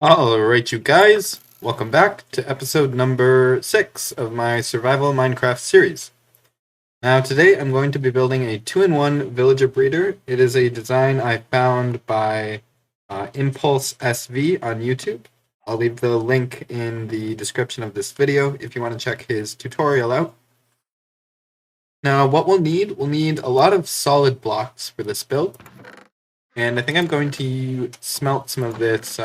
Alright, you guys, welcome back to episode number 6 of my Survival Minecraft series. Now, today I'm going to be building a 2-in-1 villager breeder. It is a design I found by impulseSV on YouTube. I'll leave the link in the description of this video if you want to check his tutorial out. Now, what we'll need a lot of solid blocks for this build. And I think I'm going to smelt some of this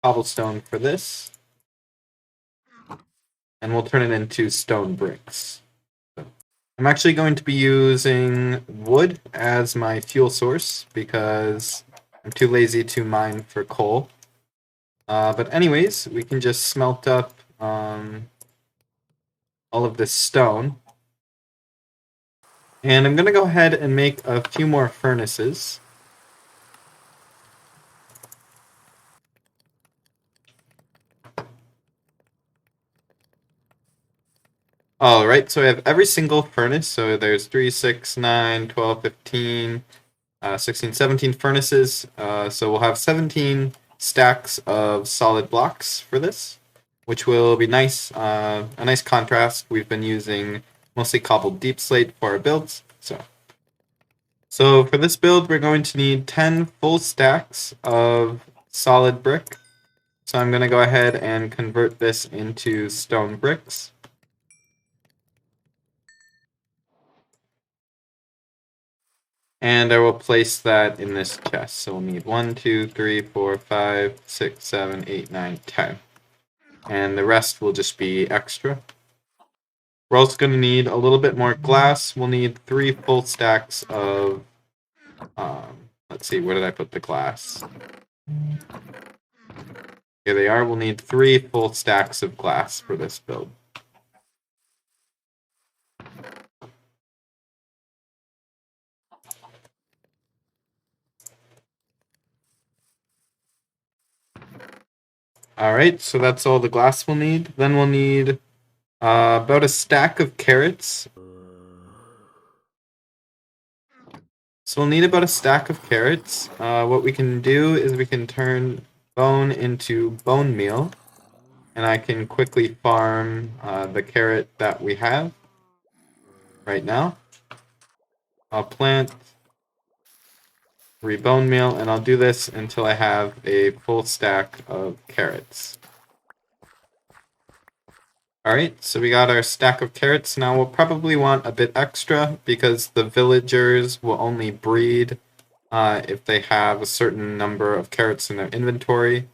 cobblestone for this, and we'll turn it into stone bricks. I'm actually going to be using wood as my fuel source because I'm too lazy to mine for coal. But anyways, we can just smelt up all of this stone. And I'm going to go ahead and make a few more furnaces. Alright, so I have every single furnace. So there's 3, 6, 9, 12, 15, 16, 17 furnaces. So we'll have 17 stacks of solid blocks for this, which will be nice, a nice contrast. We've been using mostly cobbled deep slate for our builds. So for this build, we're going to need 10 full stacks of solid brick. So I'm going to go ahead and convert this into stone bricks. And I will place that in this chest. So we'll need 1, 2, 3, 4, 5, 6, 7, 8, 9, 10. And the rest will just be extra. We're also going to need a little bit more glass. We'll need 3 full stacks of, let's see, where did I put the glass? Here they are. We'll need 3 full stacks of glass for this build. Alright, so that's all the glass we'll need. Then we'll need about a stack of carrots. So we'll need about a stack of carrots. What we can do is we can turn bone into bone meal. And I can quickly farm the carrot that we have right now. I'll plant 3 bone meal, and I'll do this until I have a full stack of carrots. Alright, so we got our stack of carrots. Now we'll probably want a bit extra because the villagers will only breed if they have a certain number of carrots in their inventory.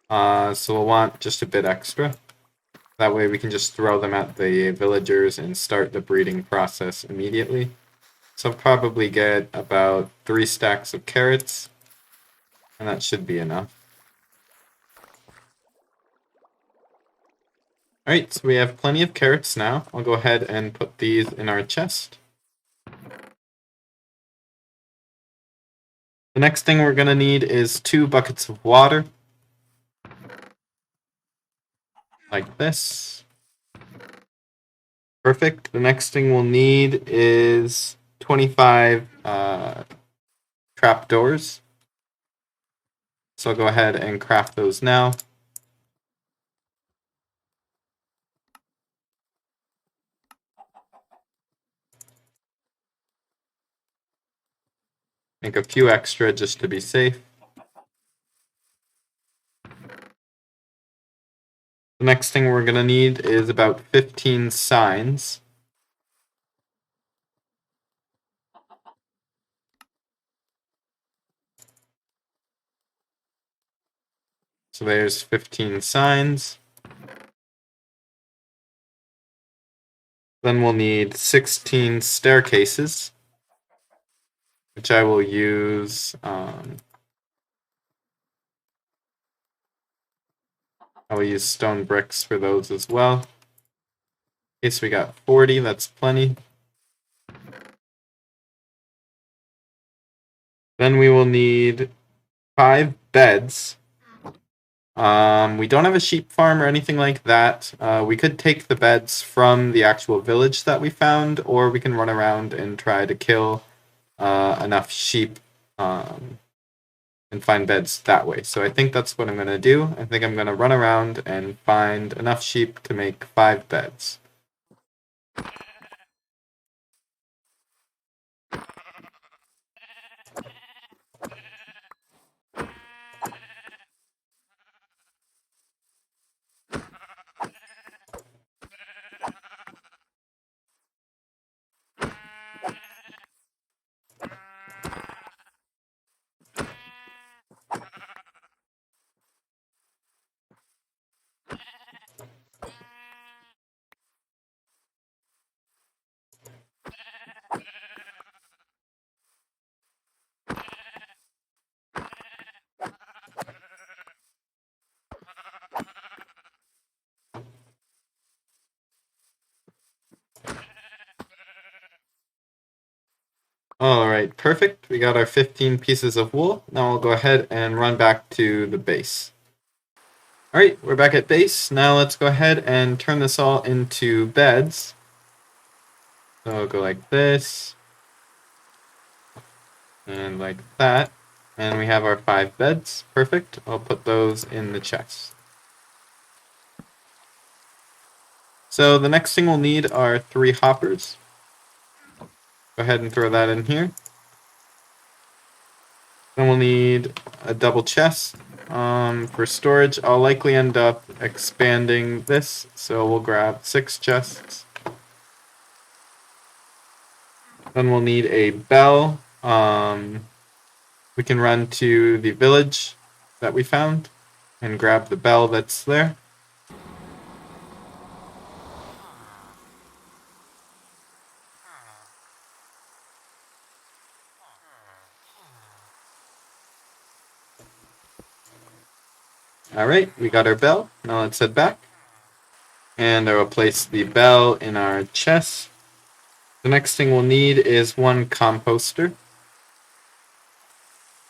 So we'll want just a bit extra. That way we can just throw them at the villagers and start the breeding process immediately. So I'll probably get about 3 stacks of carrots, and that should be enough. Alright, so we have plenty of carrots now. I'll go ahead and put these in our chest. The next thing we're going to need is 2 buckets of water. Like this. Perfect. The next thing we'll need is 25 trapdoors. So I'll go ahead and craft those now. Make a few extra just to be safe. The next thing we're going to need is about 15 signs. So there's 15 signs. Then we'll need 16 staircases, which I will use. I will use stone bricks for those as well. Okay, so we got 40, that's plenty. Then we will need 5 beds. We don't have a sheep farm or anything like that. We could take the beds from the actual village that we found, or we can run around and try to kill enough sheep and find beds that way. So I think that's what I'm going to do. I think I'm going to run around and find enough sheep to make 5 beds. Alright, perfect. We got our 15 pieces of wool. Now I'll go ahead and run back to the base. Alright, we're back at base. Now let's go ahead and turn this all into beds. So I'll go like this, and like that. And we have our 5 beds. Perfect. I'll put those in the chest. So the next thing we'll need are 3 hoppers. Go ahead and throw that in here. Then we'll need a double chest. For storage, I'll likely end up expanding this, so we'll grab 6 chests. Then we'll need a bell. We can run to the village that we found and grab the bell that's there. Alright, we got our bell. Now let's head back. And I will place the bell in our chest. The next thing we'll need is 1 composter.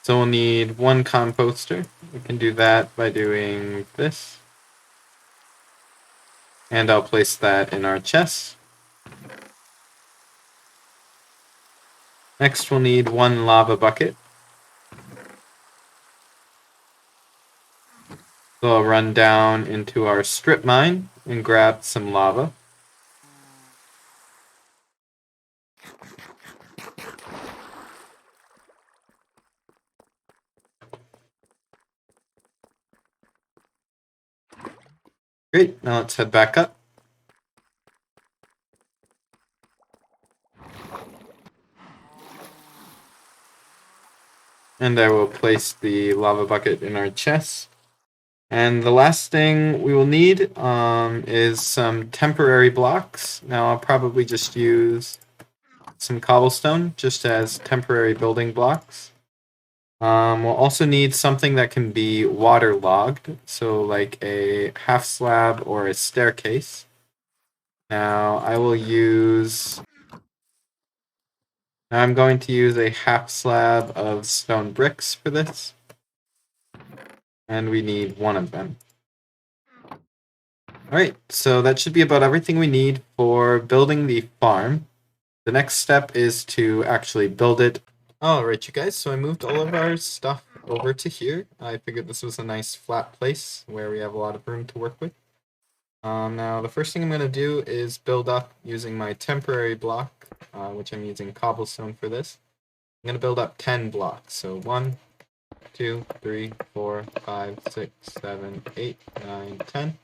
So we'll need 1 composter. We can do that by doing this. And I'll place that in our chest. Next we'll need 1 lava bucket. So I'll run down into our strip mine and grab some lava. Great, now let's head back up. And I will place the lava bucket in our chest. And the last thing we will need is some temporary blocks. Now I'll probably just use some cobblestone just as temporary building blocks. We'll also need something that can be waterlogged, so like a half slab or a staircase. Now I'm going to use a half slab of stone bricks for this. And we need 1 of them. Alright, so that should be about everything we need for building the farm. The next step is to actually build it. Alright, you guys, so I moved all of our stuff over to here. I figured this was a nice flat place where we have a lot of room to work with. Now, the first thing I'm going to do is build up using my temporary block, which I'm using cobblestone for this. I'm going to build up 10 blocks. So 1, 2, 3, 4, 5, 6, 7, 8, 9, 10.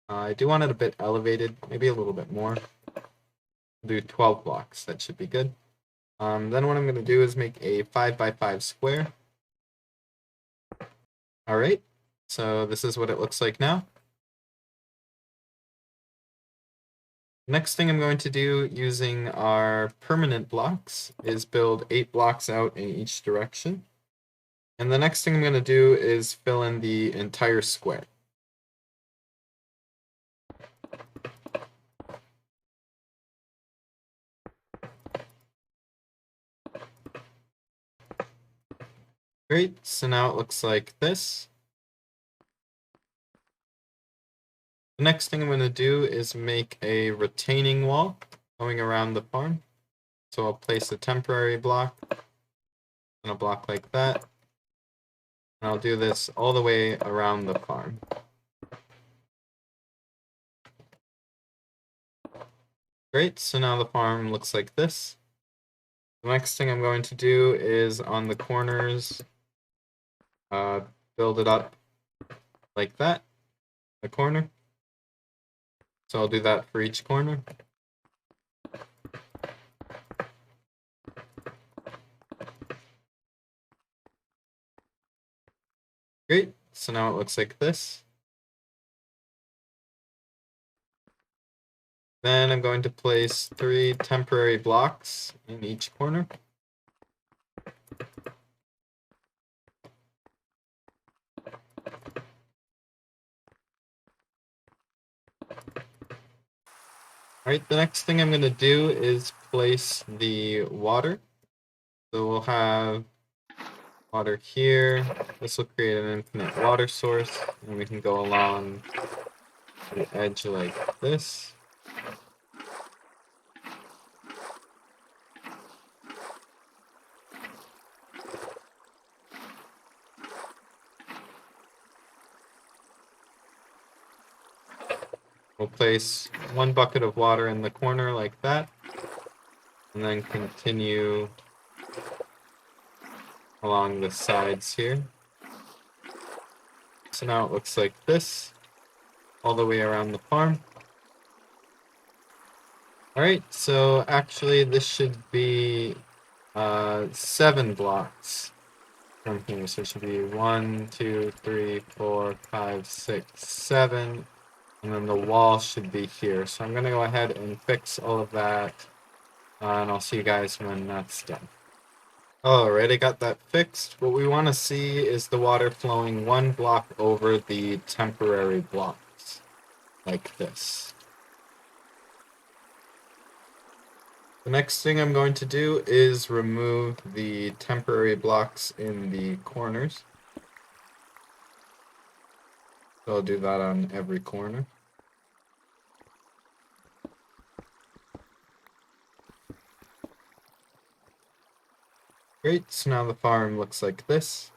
I do want it a bit elevated, maybe a little bit more. Do 12 blocks, that should be good. Then what I'm going to do is make a 5x5 square. Alright, so this is what it looks like now. Next thing I'm going to do using our permanent blocks is build 8 blocks out in each direction. And the next thing I'm going to do is fill in the entire square. Great, so now it looks like this. The next thing I'm going to do is make a retaining wall going around the farm. So I'll place a temporary block and a block like that. And I'll do this all the way around the farm. Great, so now the farm looks like this. The next thing I'm going to do is on the corners, build it up like that, the corner. So I'll do that for each corner. Great, so now it looks like this. Then I'm going to place 3 temporary blocks in each corner. Alright, the next thing I'm going to do is place the water. So we'll have water here. This will create an infinite water source, and we can go along the edge like this. We'll place 1 bucket of water in the corner like that, and then continue along the sides here. So now it looks like this, all the way around the farm. Alright, so actually this should be 7 blocks from here. So it should be 1, 2, 3, 4, 5, 6, 7. And then the wall should be here. So I'm going to go ahead and fix all of that. And I'll see you guys when that's done. Alright, I got that fixed. What we want to see is the water flowing 1 block over the temporary blocks. Like this. The next thing I'm going to do is remove the temporary blocks in the corners. So I'll do that on every corner. Great, so now the farm looks like this.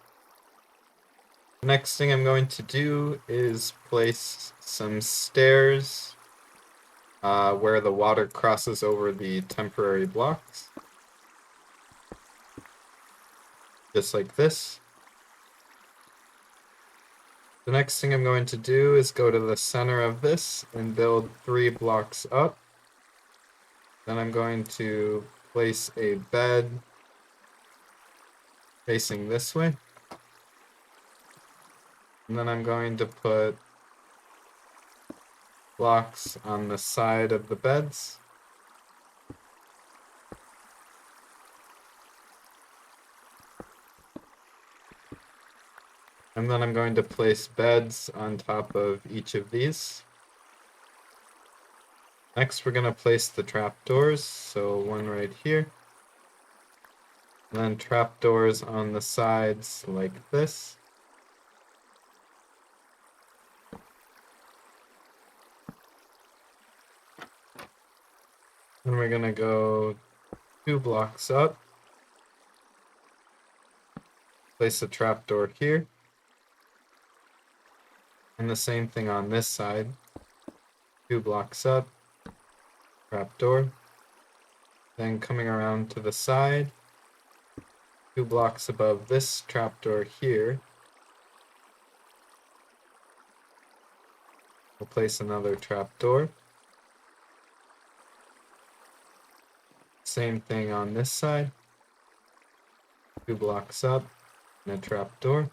The next thing I'm going to do is place some stairs where the water crosses over the temporary blocks. Just like this. The next thing I'm going to do is go to the center of this and build 3 blocks up. Then I'm going to place a bed facing this way. And then I'm going to put blocks on the side of the beds. And then I'm going to place beds on top of each of these. Next, we're going to place the trapdoors, so 1 right here. And then trapdoors on the sides like this. And we're going to go 2 blocks up. Place a trapdoor here. And the same thing on this side. 2 blocks up. Trapdoor. Then coming around to the side. 2 blocks above this trapdoor here. We'll place another trapdoor. Same thing on this side. 2 blocks up and a trapdoor.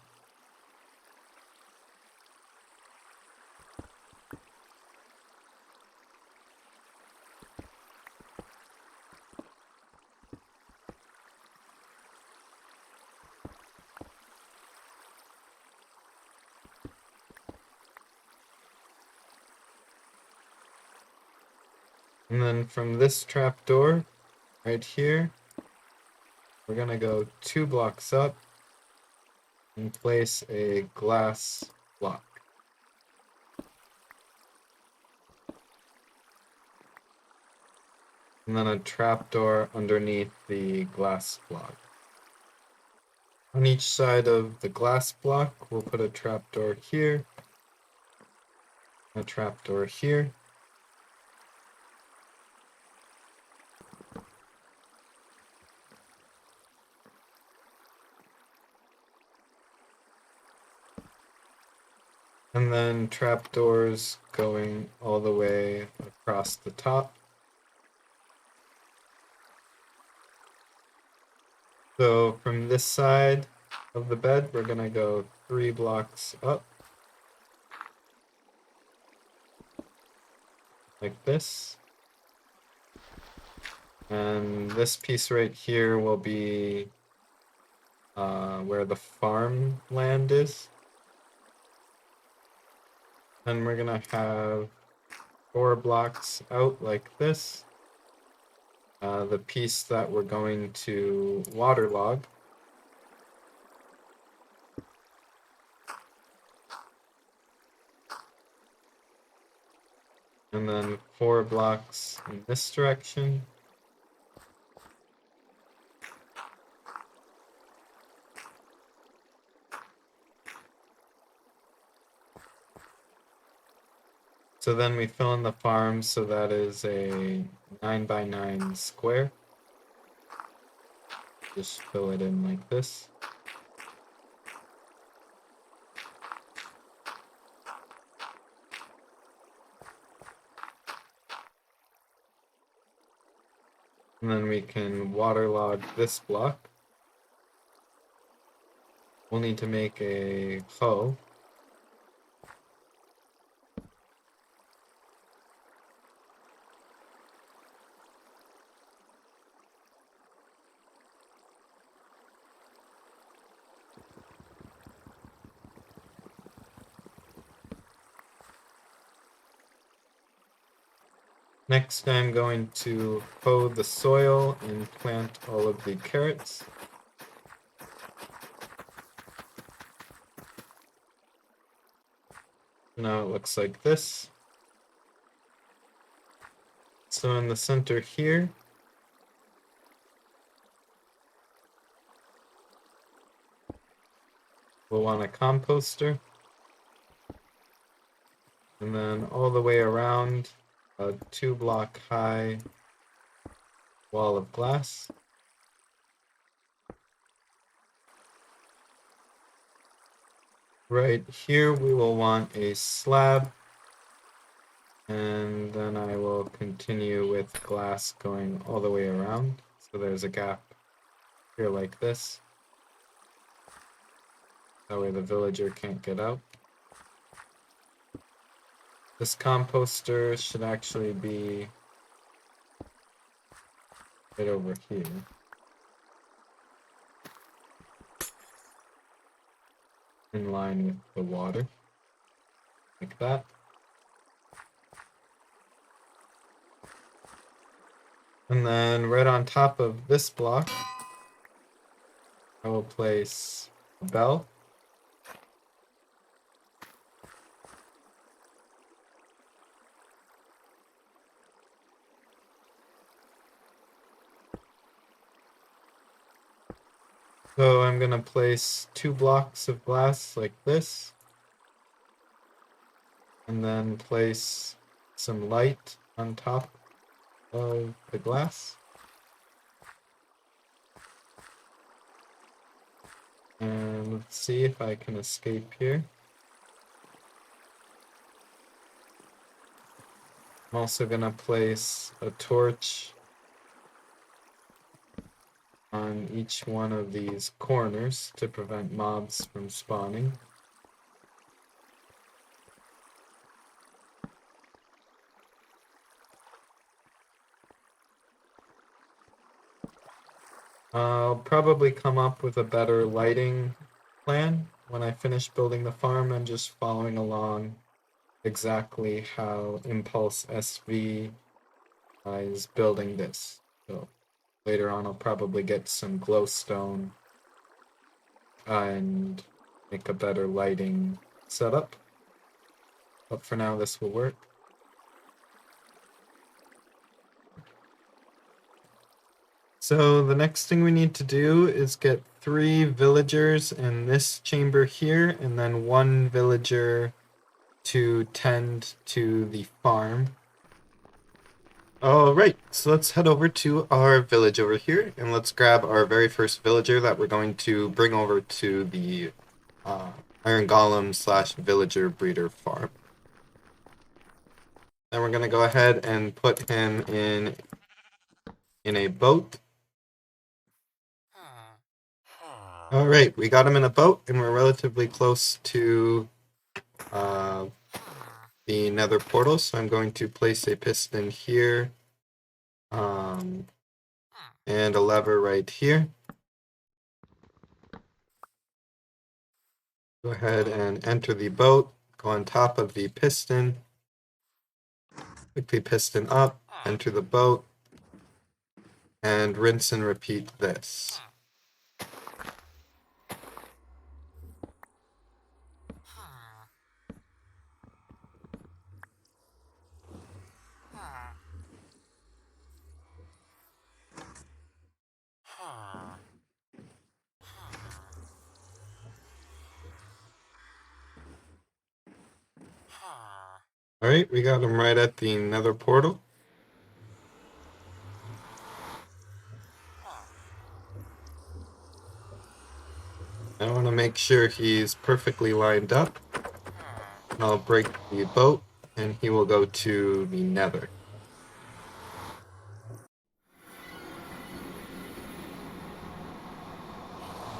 And then from this trapdoor, right here, we're going to go 2 blocks up and place a glass block. And then a trapdoor underneath the glass block. On each side of the glass block, we'll put a trapdoor here, a trapdoor here. And then trapdoors going all the way across the top. So from this side of the bed, we're going to go 3 blocks up, like this. And this piece right here will be where the farmland is. And we're going to have 4 blocks out like this. The piece that we're going to waterlog. And then 4 blocks in this direction. So then we fill in the farm, so that is a 9x9 square. Just fill it in like this. And then we can waterlog this block. We'll need to make a hoe. Next, I'm going to hoe the soil and plant all of the carrots. Now it looks like this. So in the center here, we'll want a composter. And then all the way around, a 2-block high wall of glass. Right here we will want a slab, and then I will continue with glass going all the way around. So there's a gap here like this. That way the villager can't get out. This composter should actually be right over here. In line with the water, like that. And then right on top of this block, I will place a bell. So I'm going to place 2 blocks of glass like this, and then place some light on top of the glass. And let's see if I can escape here. I'm also going to place a torch on each one of these corners to prevent mobs from spawning. I'll probably come up with a better lighting plan when I finish building the farm. I'm just following along exactly how impulseSV is building this. So later on I'll probably get some glowstone and make a better lighting setup. But for now this will work. So the next thing we need to do is get 3 villagers in this chamber here, and then 1 villager to tend to the farm. Alright, so let's head over to our village over here, and let's grab our very first villager that we're going to bring over to the Iron Golem / villager breeder farm. Then we're going to go ahead and put him in a boat. Alright, we got him in a boat, and we're relatively close to the nether portal, so I'm going to place a piston here and a lever right here. Go ahead and enter the boat, go on top of the piston, quickly piston up, enter the boat, and rinse and repeat this. Alright, we got him right at the nether portal. I want to make sure he's perfectly lined up. I'll break the boat, and he will go to the nether.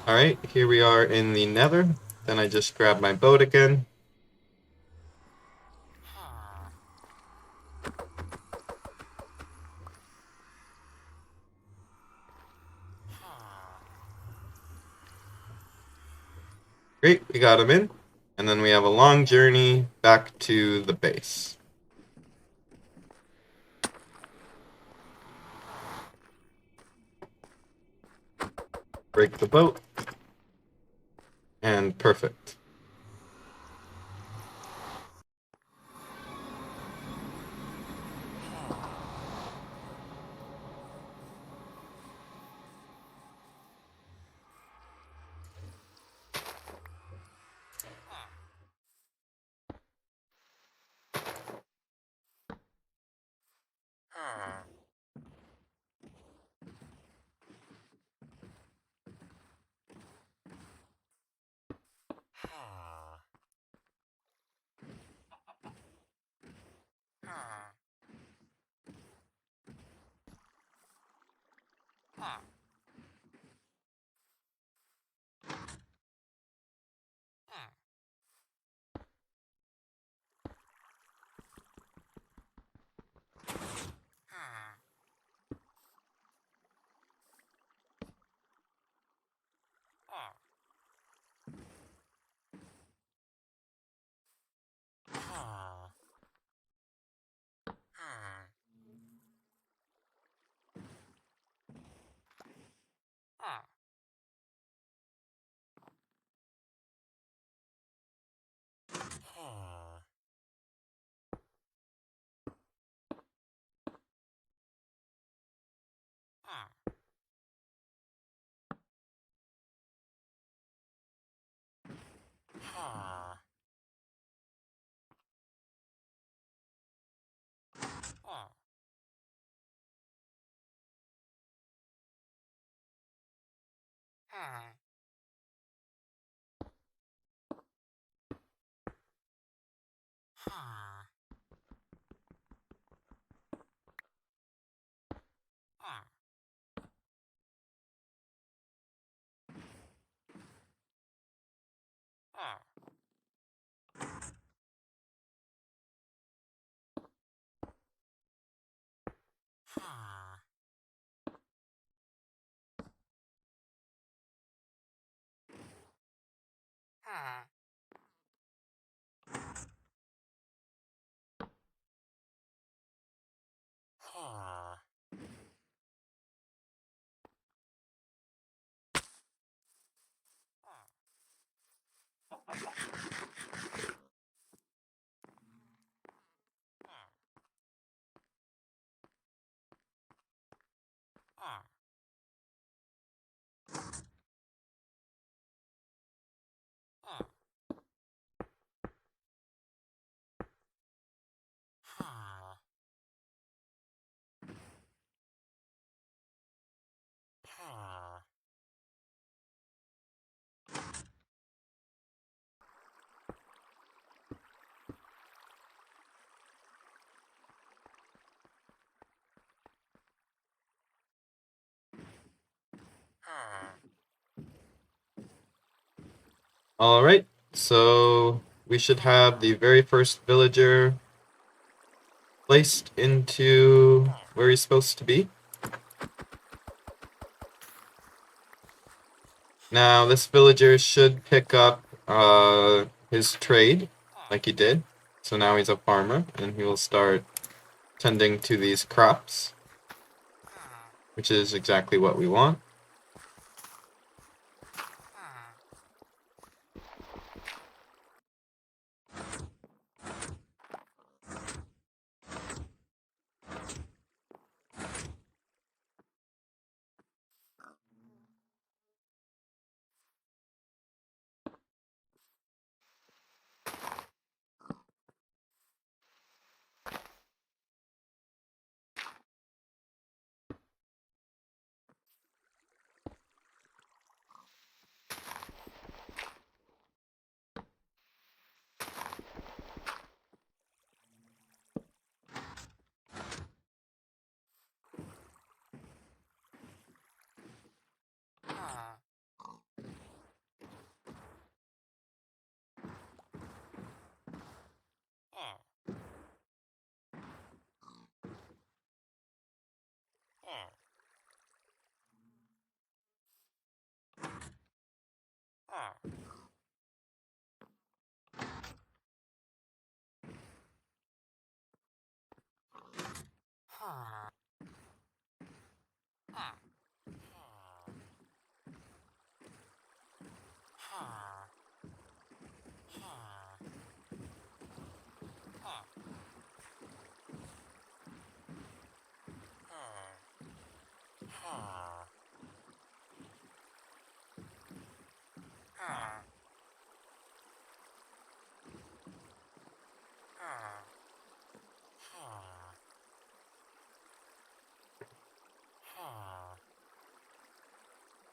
Alright, here we are in the nether. Then I just grab my boat again. Great, we got him in. And then we have a long journey back to the base. Break the boat. And perfect. Alright, so we should have the very first villager placed into where he's supposed to be. Now, this villager should pick up his trade, like he did. So now he's a farmer, and he will start tending to these crops, which is exactly what we want.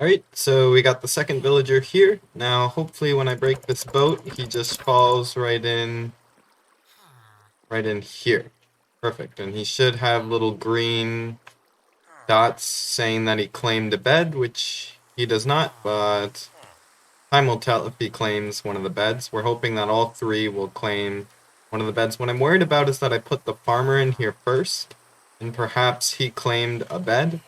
Alright, so we got the second villager here. Now, hopefully when I break this boat, he just falls right in here. Perfect, and he should have little green dots saying that he claimed a bed, which he does not, but time will tell if he claims one of the beds. We're hoping that all three will claim one of the beds. What I'm worried about is that I put the farmer in here first, and perhaps he claimed a bed.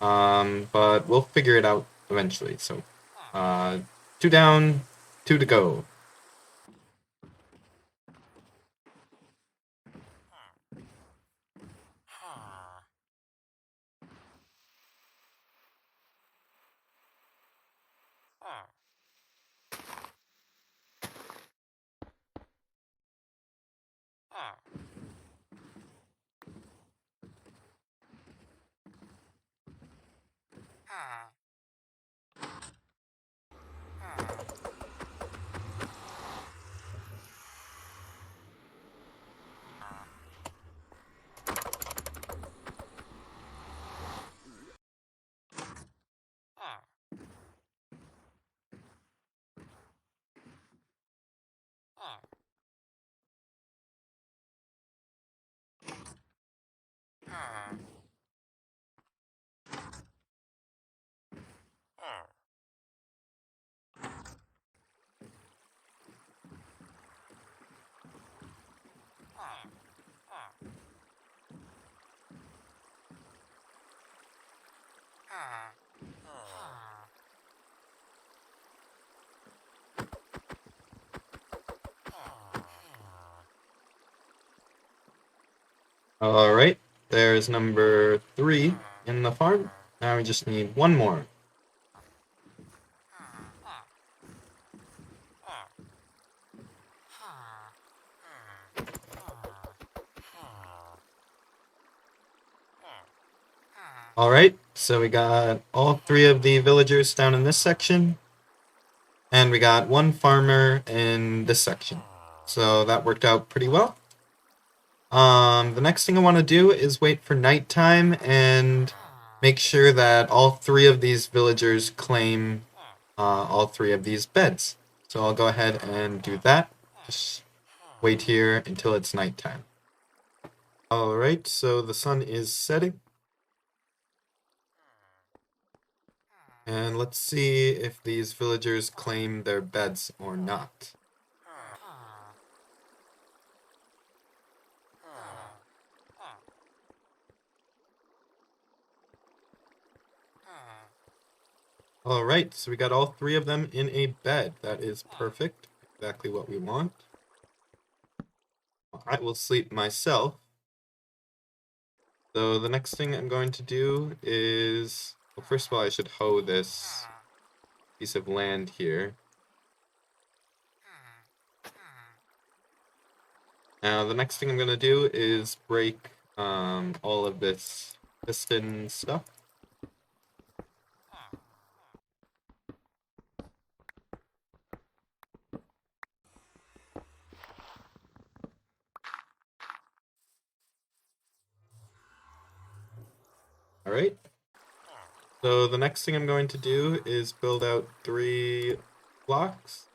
But we'll figure it out eventually. So, 2 down, 2 to go. Alright, there's number 3 in the farm. Now we just need one more. Alright, so we got all 3 of the villagers down in this section, and we got one farmer in this section. So that worked out pretty well. The next thing I want to do is wait for nighttime and make sure that all 3 of these villagers claim all 3 of these beds. So I'll go ahead and do that. Just wait here until it's nighttime. Alright, so the sun is setting. And let's see if these villagers claim their beds or not. Alright, so we got all 3 of them in a bed. That is perfect. Exactly what we want. I will sleep myself. So the next thing I'm going to do is... Well, first of all, I should hoe this piece of land here. Now, the next thing I'm going to do is break all of this piston stuff. Alright. So the next thing I'm going to do is build out 3 blocks.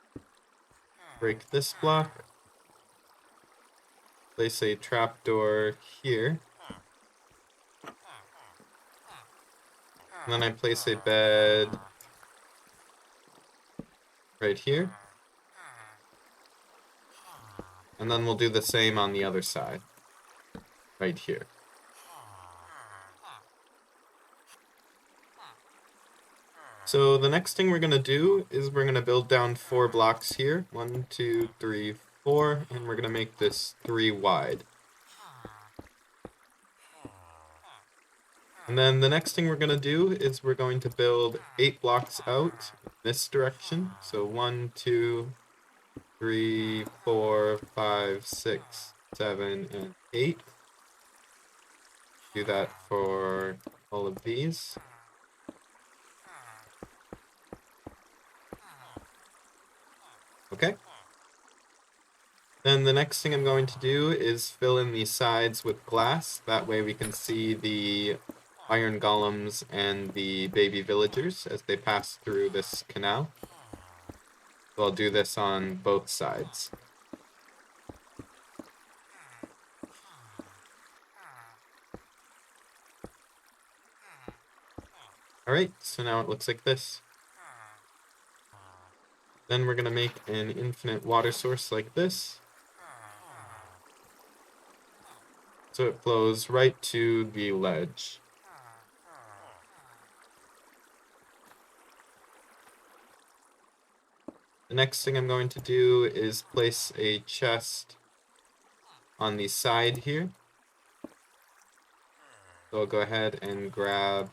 Break this block. Place a trapdoor here. And then I place a bed right here. And then we'll do the same on the other side. Right here. So the next thing we're going to do is we're going to build down 4 blocks here. 1, 2, 3, 4. And we're going to make this 3 wide. And then the next thing we're going to do is we're going to build 8 blocks out in this direction. So 1, 2, 3, 4, 5, 6, 7, and 8. Do that for all of these. Okay. Then the next thing I'm going to do is fill in the sides with glass. That way we can see the iron golems and the baby villagers as they pass through this canal. So I'll do this on both sides. Alright, so now it looks like this. Then we're going to make an infinite water source like this. So it flows right to the ledge. The next thing I'm going to do is place a chest on the side here. So I'll go ahead and grab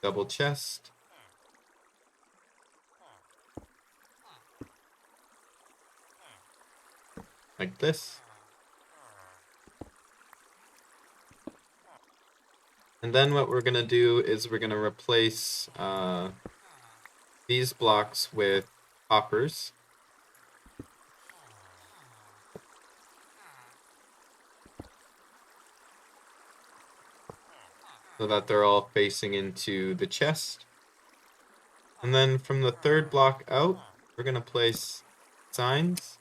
double chest. Like this. And then what we're going to do is we're going to replace these blocks with hoppers. So that they're all facing into the chest. And then from the 3rd block out, we're going to place signs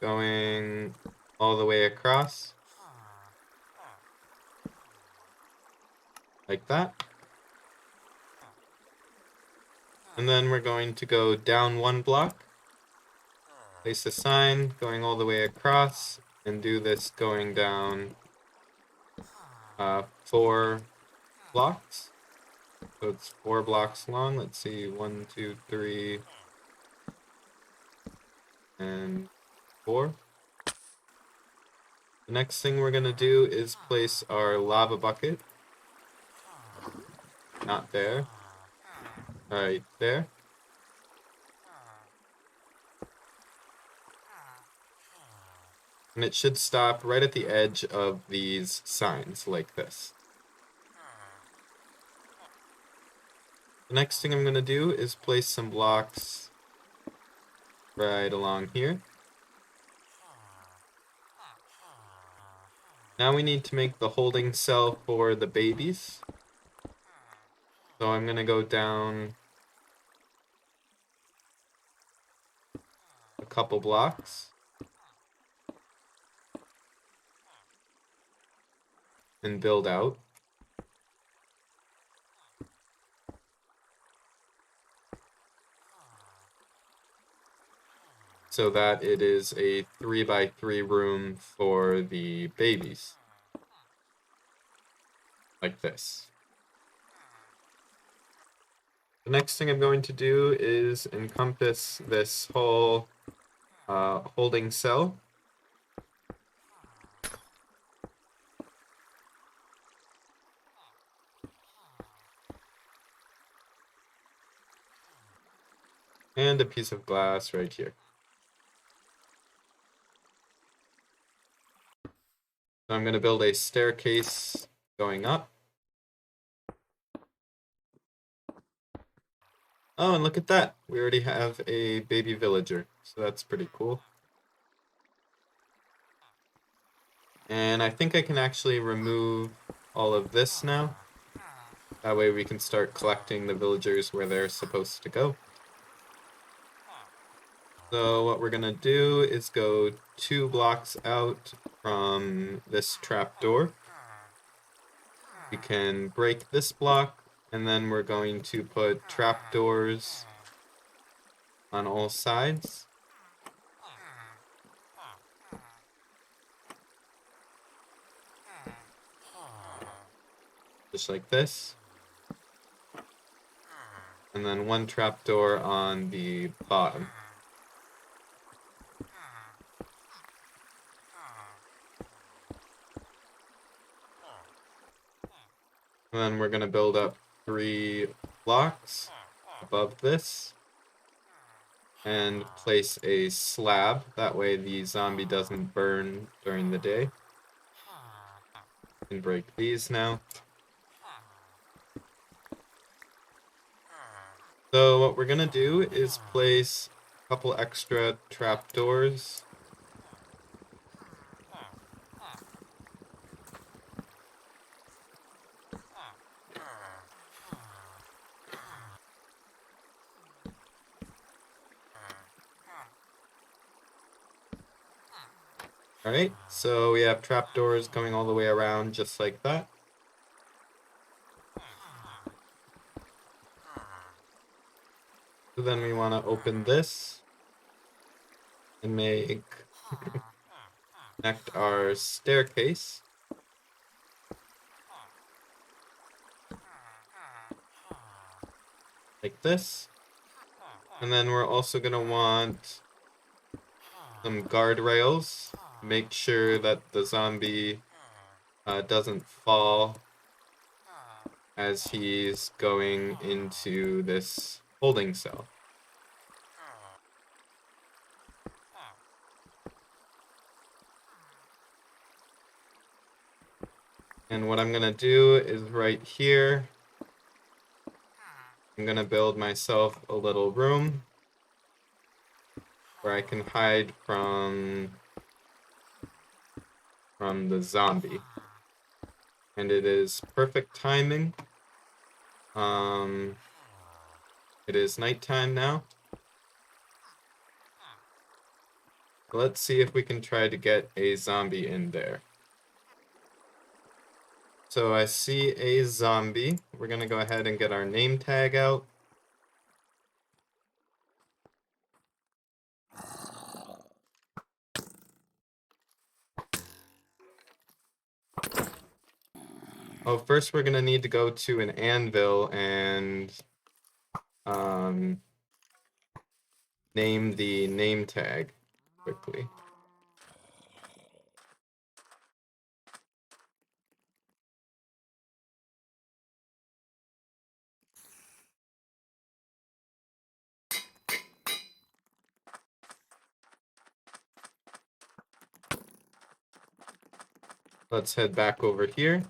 going all the way across. Like that. And then we're going to go down 1 block, place a sign going all the way across, and do this going down 4 blocks. So it's 4 blocks long. Let's see, 1, 2, 3, and 4. The next thing we're going to do is place our lava bucket. Not there. Alright, there. And it should stop right at the edge of these signs, like this. The next thing I'm going to do is place some blocks right along here. Now we need to make the holding cell for the babies. So I'm going to go down a couple blocks and build out. So that it is a 3x3 room for the babies. Like this. The next thing I'm going to do is encompass this whole holding cell. And a piece of glass right here. So I'm going to build a staircase going up. Oh, and look at that. We already have a baby villager, so that's pretty cool. And I think I can actually remove all of this now. That way we can start collecting the villagers where they're supposed to go. So what we're going to do is go 2 blocks out from this trapdoor. We can break this block, and then we're going to put trapdoors on all sides. Just like this. And then 1 trapdoor on the bottom. And then we're going to build up 3 blocks above this. And place a slab. That way the zombie doesn't burn during the day. And break these now. So what we're gonna do is place a couple extra trapdoors. Alright, so we have trapdoors going all the way around just like that. So then we want to open this and connect our staircase. Like this. And then we're also going to want some guardrails. Make sure that the zombie doesn't fall as he's going into this holding cell. And what I'm going to do is right here, I'm going to build myself a little room where I can hide from the zombie. And it is perfect timing. It is nighttime now. Let's see if we can try to get a zombie in there. So I see a zombie. We're going to go ahead and get our name tag out. Oh, first we're going to need to go to an anvil and name the name tag quickly. Let's head back over here.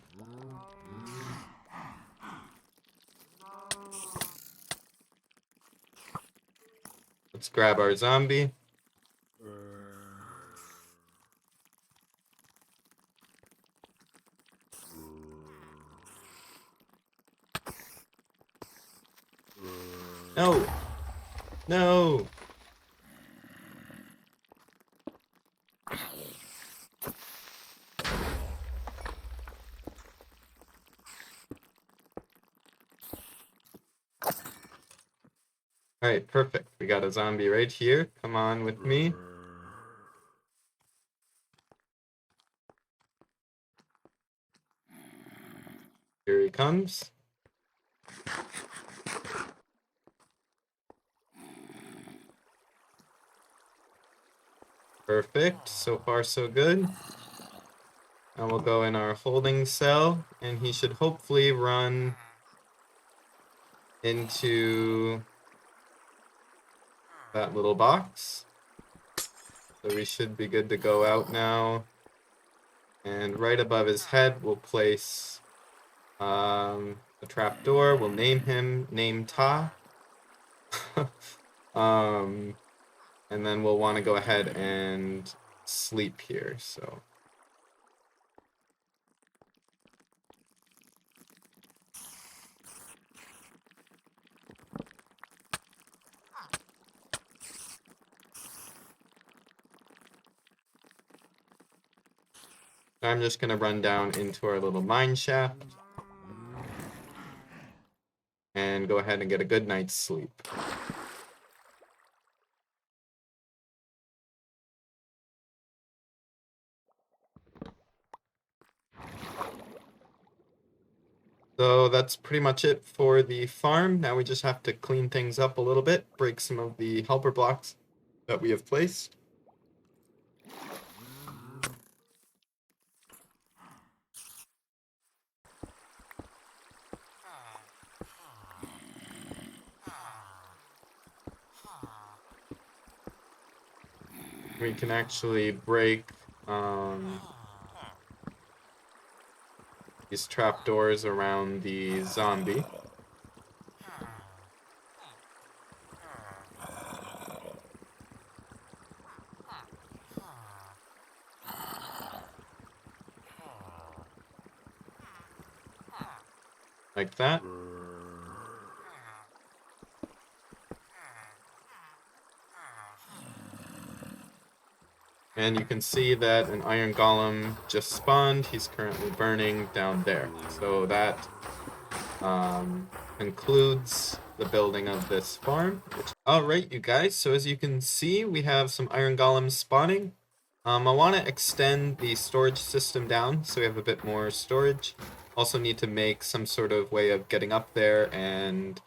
Let's grab our zombie. No! Alright, perfect. We got a zombie right here. Come on with me. Here he comes. Perfect. So far, so good. Now we'll go in our holding cell, and he should hopefully run into that little box. So we should be good to go out now. And right above his head, we'll place a trapdoor. We'll name him Name Ta. And then we'll want to go ahead and sleep here. So I'm just going to run down into our little mine shaft and go ahead and get a good night's sleep. So that's pretty much it for the farm. Now we just have to clean things up a little bit, break some of the helper blocks that we have placed. We can actually break these trapdoors around the zombie. Like that. And you can see that an iron golem just spawned. He's currently burning down there. So that concludes the building of this farm. Alright, you guys, so as you can see, we have some iron golems spawning. I want to extend the storage system down so we have a bit more storage. Also need to make some sort of way of getting up there and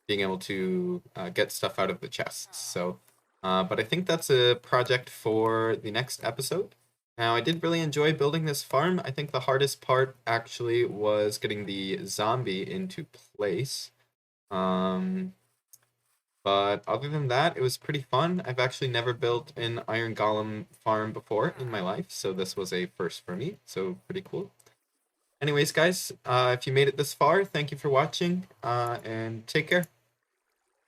being able to get stuff out of the chests. So, but I think that's a project for the next episode. Now, I did really enjoy building this farm. I think the hardest part actually was getting the zombie into place. But other than that, it was pretty fun. I've actually never built an iron golem farm before in my life, so this was a first for me, so pretty cool. Anyways, guys, if you made it this far, thank you for watching, and take care.